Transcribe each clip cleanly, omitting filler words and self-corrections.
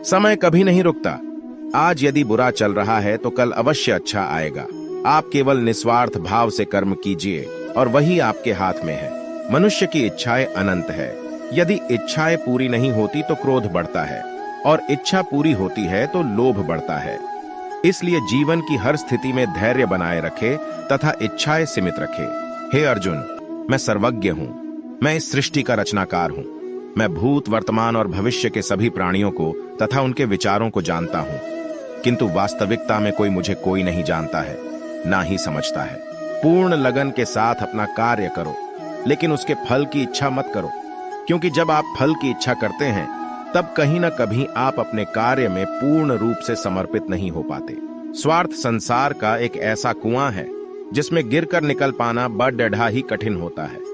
समय कभी नहीं रुकता। आज यदि बुरा चल रहा है तो कल अवश्य अच्छा आएगा। आप केवल निस्वार्थ भाव से कर्म कीजिए और वही आपके हाथ में है। मनुष्य की इच्छाएं अनंत है। यदि इच्छाएं पूरी नहीं होती तो क्रोध बढ़ता है और इच्छा पूरी होती है तो लोभ बढ़ता है। इसलिए जीवन की हर स्थिति में धैर्य बनाए रखे तथा इच्छाएं सीमित रखे। हे अर्जुन, मैं सर्वज्ञ हूं। मैं इस सृष्टि का रचनाकार हूं। मैं भूत, वर्तमान और भविष्य के सभी प्राणियों को तथा उनके विचारों को जानता हूं, किंतु वास्तविकता में कोई नहीं जानता है, ना ही समझता है। पूर्ण लगन के साथ अपना कार्य करो, लेकिन उसके फल की इच्छा मत करो, क्योंकि जब आप फल की इच्छा करते हैं तब कहीं न कहीं आप अपने कार्य में पूर्ण रूप से समर्पित नहीं हो पाते। स्वार्थ संसार का एक ऐसा कुआं है जिसमें गिरकर निकल पाना बड़ा ही कठिन होता है।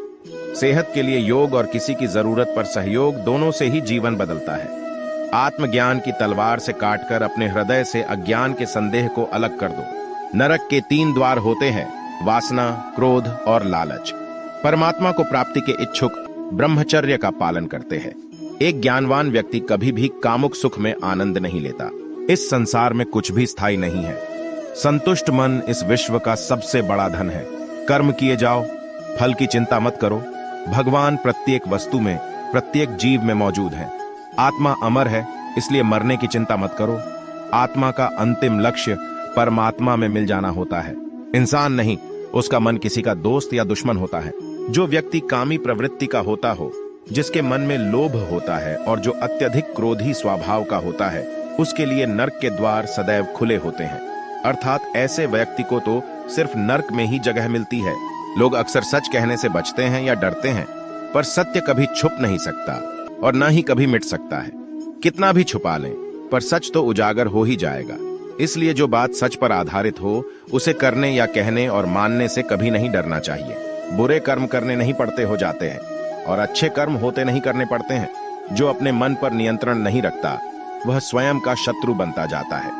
सेहत के लिए योग और किसी की जरूरत पर सहयोग, दोनों से ही जीवन बदलता है। आत्मज्ञान की तलवार से काटकर अपने हृदय से अज्ञान के संदेह को अलग कर दो। नरक के 3 द्वार होते हैं, वासना, क्रोध और लालच। परमात्मा को प्राप्ति के इच्छुक ब्रह्मचर्य का पालन करते हैं। एक ज्ञानवान व्यक्ति कभी भी कामुक सुख में आनंद नहीं लेता। इस संसार में कुछ भी स्थायी नहीं है। संतुष्ट मन इस विश्व का सबसे बड़ा धन है। कर्म किए जाओ, फल की चिंता मत करो। भगवान प्रत्येक वस्तु में, प्रत्येक जीव में मौजूद है। आत्मा अमर है, इसलिए मरने की चिंता मत करो। आत्मा का अंतिम लक्ष्य परमात्मा में मिल जाना होता है, इंसान नहीं। उसका मन किसी का दोस्त या दुश्मन होता है। जो व्यक्ति कामी प्रवृत्ति का होता हो, जिसके मन में लोभ होता है और जो अत्यधिक क्रोधी स्वभाव का होता है, उसके लिए नरक के द्वार सदैव खुले होते हैं। अर्थात ऐसे व्यक्ति को तो सिर्फ नरक में ही जगह मिलती है। लोग अक्सर सच कहने से बचते हैं या डरते हैं, पर सत्य कभी छुप नहीं सकता और न ही कभी मिट सकता है। कितना भी छुपा लें, पर सच तो उजागर हो ही जाएगा। इसलिए जो बात सच पर आधारित हो, उसे करने या कहने और मानने से कभी नहीं डरना चाहिए। बुरे कर्म करने नहीं पड़ते हो जाते हैं और अच्छे कर्म होते नहीं करने पड़ते हैं। जो अपने मन पर नियंत्रण नहीं रखता, वह स्वयं का शत्रु बनता जाता है।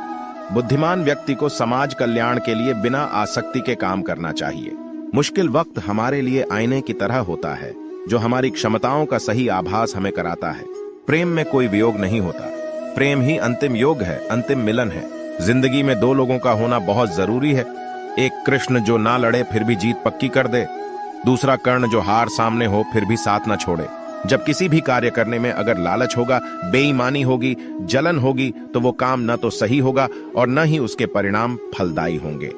बुद्धिमान व्यक्ति को समाज कल्याण के लिए बिना आसक्ति के काम करना चाहिए। मुश्किल वक्त हमारे लिए आईने की तरह होता है, जो हमारी क्षमताओं का सही आभास हमें कराता है। प्रेम में कोई वियोग नहीं होता। प्रेम ही अंतिम योग है, अंतिम मिलन है। जिंदगी में 2 लोगों का होना बहुत जरूरी है। एक कृष्ण जो ना लड़े फिर भी जीत पक्की कर दे, दूसरा कर्ण जो हार सामने हो फिर भी साथ न छोड़े। जब किसी भी कार्य करने में अगर लालच होगा, बेईमानी होगी, जलन होगी, तो वो काम न तो सही होगा और न ही उसके परिणाम फलदायी होंगे।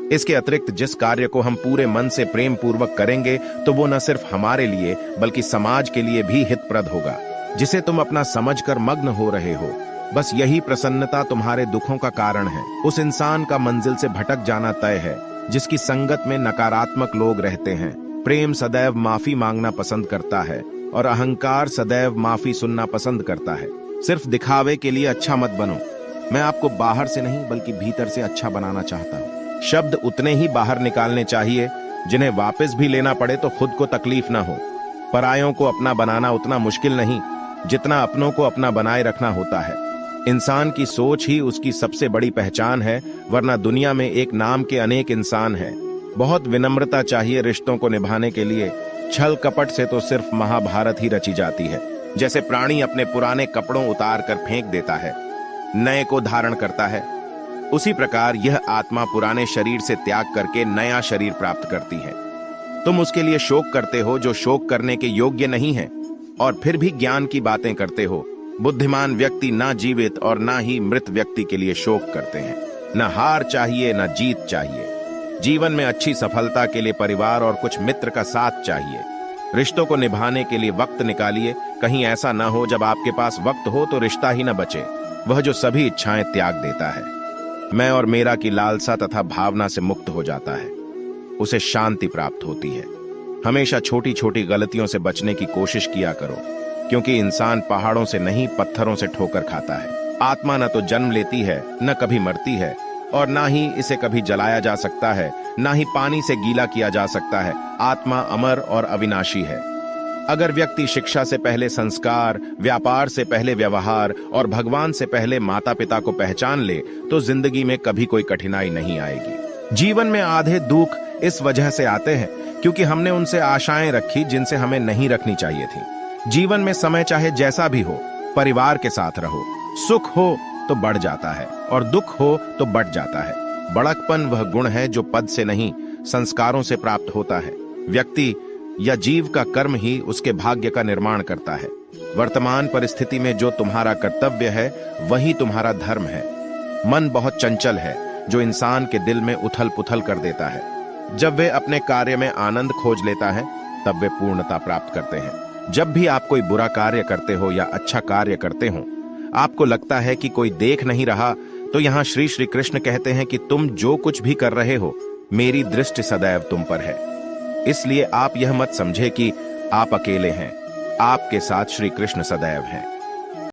इसके अतिरिक्त जिस कार्य को हम पूरे मन से प्रेम पूर्वक करेंगे, तो वो न सिर्फ हमारे लिए बल्कि समाज के लिए भी हितप्रद होगा। जिसे तुम अपना समझकर मग्न हो रहे हो, बस यही प्रसन्नता तुम्हारे दुखों का कारण है। उस इंसान का मंजिल से भटक जाना तय है जिसकी संगत में नकारात्मक लोग रहते हैं। प्रेम सदैव माफी मांगना पसंद करता है और अहंकार सदैव माफी सुनना पसंद करता है। सिर्फ दिखावे के लिए अच्छा मत बनो। मैं आपको बाहर से नहीं बल्कि भीतर से अच्छा बनाना चाहता हूँ। शब्द उतने ही बाहर निकालने चाहिए जिन्हें वापस भी लेना पड़े तो खुद को तकलीफ ना हो। परायों को अपना बनाना उतना मुश्किल नहीं जितना अपनों को अपना बनाए रखना होता है। इंसान की सोच ही उसकी सबसे बड़ी पहचान है, वरना दुनिया में एक नाम के अनेक इंसान हैं। बहुत विनम्रता चाहिए रिश्तों को निभाने के लिए। छल कपट से तो सिर्फ महाभारत ही रची जाती है। जैसे प्राणी अपने पुराने कपड़ों उतार कर फेंक देता है, नए को धारण करता है, उसी प्रकार यह आत्मा पुराने शरीर से त्याग करके नया शरीर प्राप्त करती है। तुम उसके लिए शोक करते हो जो शोक करने के योग्य नहीं है, और फिर भी ज्ञान की बातें करते हो। बुद्धिमान व्यक्ति ना जीवित और ना ही मृत व्यक्ति के लिए शोक करते हैं। न हार चाहिए न जीत चाहिए। जीवन में अच्छी सफलता के लिए परिवार और कुछ मित्र का साथ चाहिए। रिश्तों को निभाने के लिए वक्त निकालिए। कहीं ऐसा ना हो जब आपके पास वक्त हो तो रिश्ता ही न बचे, वह जो सभी इच्छाएं त्याग देता है। मैं और मेरा की लालसा तथा भावना से मुक्त हो जाता है, उसे शांति प्राप्त होती है। हमेशा छोटी छोटी गलतियों से बचने की कोशिश किया करो, क्योंकि इंसान पहाड़ों से नहीं पत्थरों से ठोकर खाता है। आत्मा न तो जन्म लेती है, न कभी मरती है, और ना ही इसे कभी जलाया जा सकता है, ना ही पानी से गीला किया जा सकता है। आत्मा अमर और अविनाशी है। अगर व्यक्ति शिक्षा से पहले संस्कार, व्यापार से पहले व्यवहार और भगवान से पहले माता पिता को पहचान ले, तो जिंदगी में कभी कोई कठिनाई नहीं आएगी। जीवन में आधे दुख इस वजह से आते हैं क्योंकि हमने उनसे आशाएं रखी जिनसे हमें नहीं रखनी चाहिए थी। जीवन में समय चाहे जैसा भी हो, परिवार के साथ रहो, सुख हो तो बढ़ जाता है और दुख हो तो बढ़ जाता है। बड़कपन वह गुण है जो पद से नहीं, संस्कारों से प्राप्त होता है। व्यक्ति या जीव का कर्म ही उसके भाग्य का निर्माण करता है। वर्तमान परिस्थिति में जो तुम्हारा कर्तव्य है वही तुम्हारा धर्म है। मन बहुत चंचल है जो इंसान के दिल में उथल पुथल कर देता है। जब वे अपने कार्य में आनंद खोज लेता है तब वे पूर्णता प्राप्त करते हैं। जब भी आप कोई बुरा कार्य करते हो या अच्छा कार्य करते हो, आपको लगता है कि कोई देख नहीं रहा, तो यहाँ श्री श्री कृष्ण कहते हैं कि तुम जो कुछ भी कर रहे हो, मेरी दृष्टि सदैव तुम पर है। इसलिए आप यह मत समझे कि आप अकेले हैं, आपके साथ श्री कृष्ण सदैव हैं।